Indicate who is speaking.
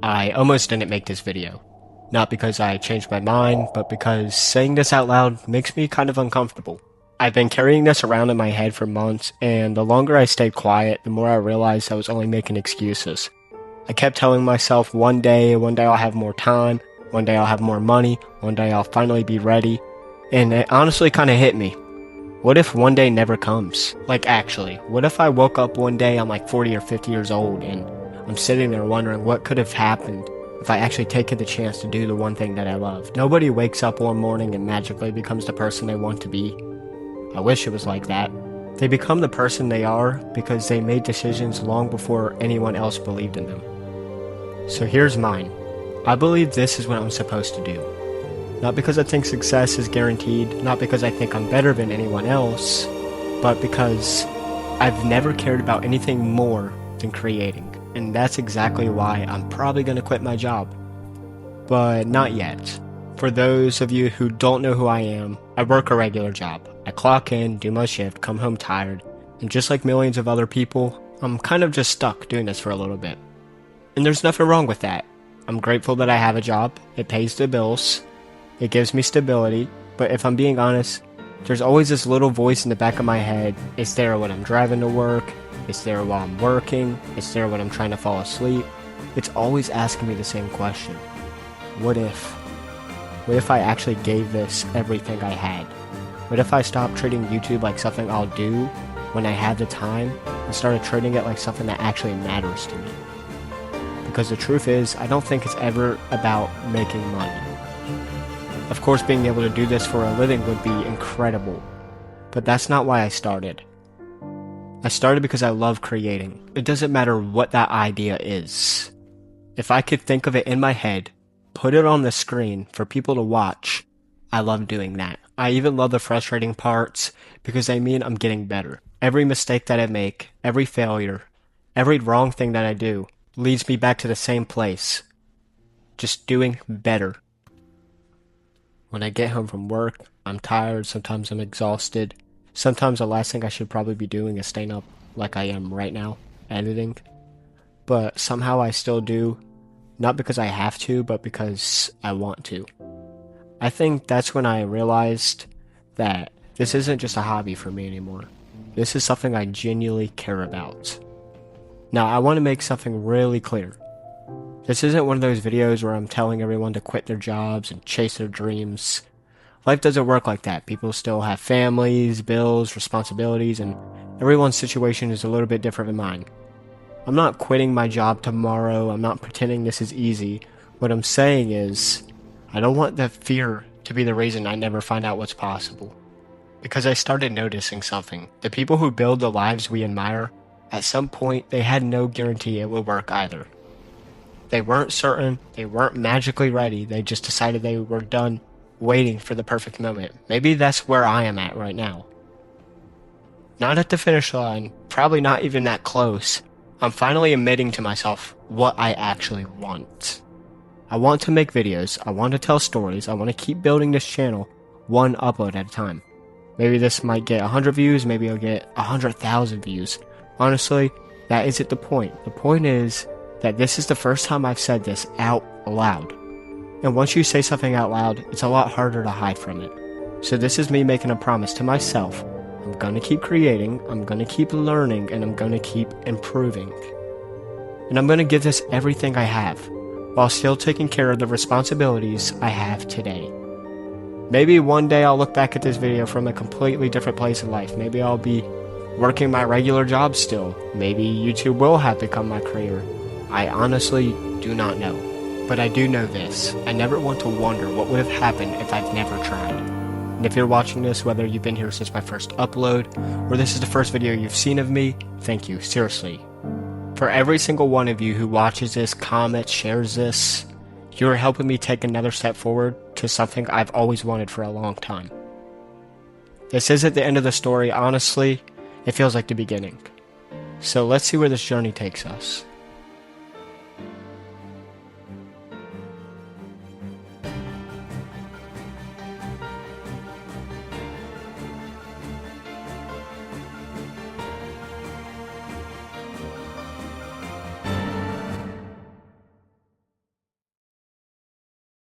Speaker 1: I almost didn't make this video. Not because I changed my mind, but because saying this out loud makes me kind of uncomfortable. I've been carrying this around in my head for months, and the longer I stayed quiet, the more I realized I was only making excuses. I kept telling myself one day I'll have more time, one day I'll have more money, one day I'll finally be ready, and it honestly kind of hit me. What if one day never comes? Like actually, what if I woke up one day I'm like 40 or 50 years old and I'm sitting there wondering what could have happened if I actually taken the chance to do the one thing that I love. Nobody wakes up one morning and magically becomes the person they want to be. I wish it was like that. They become the person they are because they made decisions long before anyone else believed in them. So here's mine. I believe this is what I'm supposed to do. Not because I think success is guaranteed, not because I think I'm better than anyone else, but because I've never cared about anything more than creating. And that's exactly why I'm probably going to quit my job. But not yet. For those of you who don't know who I am, I work a regular job. I clock in, do my shift, come home tired, and just like millions of other people, I'm kind of just stuck doing this for a little bit. And there's nothing wrong with that. I'm grateful that I have a job, it pays the bills, it gives me stability, but if I'm being honest, there's always this little voice in the back of my head. It's there when I'm driving to work, it's there while I'm working, it's there when I'm trying to fall asleep. It's always asking me the same question. What if I actually gave this everything I had? What if I stopped treating YouTube like something I'll do when I have the time and started treating it like something that actually matters to me? Because the truth is, I don't think it's ever about making money. Of course, being able to do this for a living would be incredible, but that's not why I started. I started because I love creating. It doesn't matter what that idea is. If I could think of it in my head, put it on the screen for people to watch, I love doing that. I even love the frustrating parts because they mean I'm getting better. Every mistake that I make, every failure, every wrong thing that I do leads me back to the same place. Just doing better. When I get home from work, I'm tired, sometimes I'm exhausted. Sometimes the last thing I should probably be doing is staying up like I am right now, editing. But somehow I still do, not because I have to, but because I want to. I think that's when I realized that this isn't just a hobby for me anymore. This is something I genuinely care about. Now, I want to make something really clear. This isn't one of those videos where I'm telling everyone to quit their jobs and chase their dreams. Life doesn't work like that. People still have families, bills, responsibilities, and everyone's situation is a little bit different than mine. I'm not quitting my job tomorrow. I'm not pretending this is easy. What I'm saying is, I don't want the fear to be the reason I never find out what's possible. Because I started noticing something. The people who build the lives we admire, at some point, they had no guarantee it would work either. They weren't certain, they weren't magically ready, they just decided they were done waiting for the perfect moment. Maybe that's where I am at right now. Not at the finish line, probably not even that close. I'm finally admitting to myself what I actually want. I want to make videos, I want to tell stories, I want to keep building this channel one upload at a time. Maybe this might get 100 views, maybe it'll get 100,000 views. Honestly, that isn't the point. The point is that this is the first time I've said this out loud. And once you say something out loud, it's a lot harder to hide from it. So this is me making a promise to myself. I'm gonna keep creating, I'm gonna keep learning, and I'm gonna keep improving. And I'm gonna give this everything I have, while still taking care of the responsibilities I have today. Maybe one day I'll look back at this video from a completely different place in life. Maybe I'll be working my regular job still. Maybe YouTube will have become my career. I honestly do not know. But I do know this. I never want to wonder what would have happened if I've never tried. And if you're watching this, whether you've been here since my first upload, or this is the first video you've seen of me, thank you, seriously. For every single one of you who watches this, comments, shares this, you're helping me take another step forward to something I've always wanted for a long time. This isn't the end of the story, honestly, it feels like the beginning. So let's see where this journey takes us.